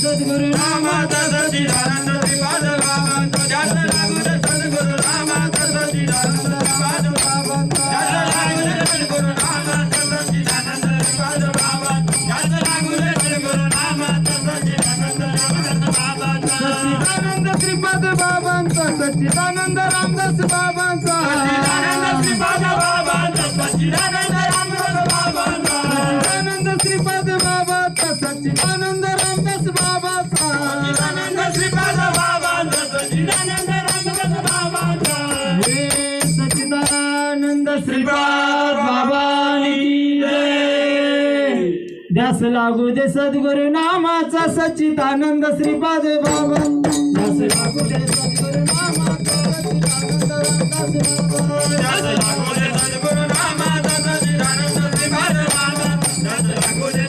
सद्गुरु नामाचा सच्चिदानंद श्रीपाद बाबांचा ध्यास लागू दे सद्गुरु नामाचा सच्चिदानंद श्रीपाद बाबांचा ध्यास लागू दे सद्गुरु नामाचा सच्चिदानंद श्रीपाद बाबांचा ध्यास लागू दे सद्गुरु नामाचा सच्चिदानंद रामदास बाबांचा सच्चिदानंद श्रीपाद बाबांचा सच्चिदानंद रामदास बाबांचा सच्चिदानंद श्रीपाद बाबांचा सच्चिदानंद रामदास बाबांचा सच्चिदानंद श्रीपाद बाबांचा सच्चिदानंद रामदास बाबांचा सच्चिदानंद श्रीपाद बाबांचा सच्चिदानंद रामदास बाबांचा हे सच्चिदानंद श्रीपाद बाबांची जय ध्यास लागू दे सद्गुरु नामाचा सच्चिदानंद श्रीपाद बाबांचा ध्यास लागू दे सद्गुरु नामाचा सच्चिदानंद रामदास बाबांचा ध्यास लागू दे सद्गुरु नामाचा सच्चिदानंद श्रीपाद बाबांचा ध्यास लागू दे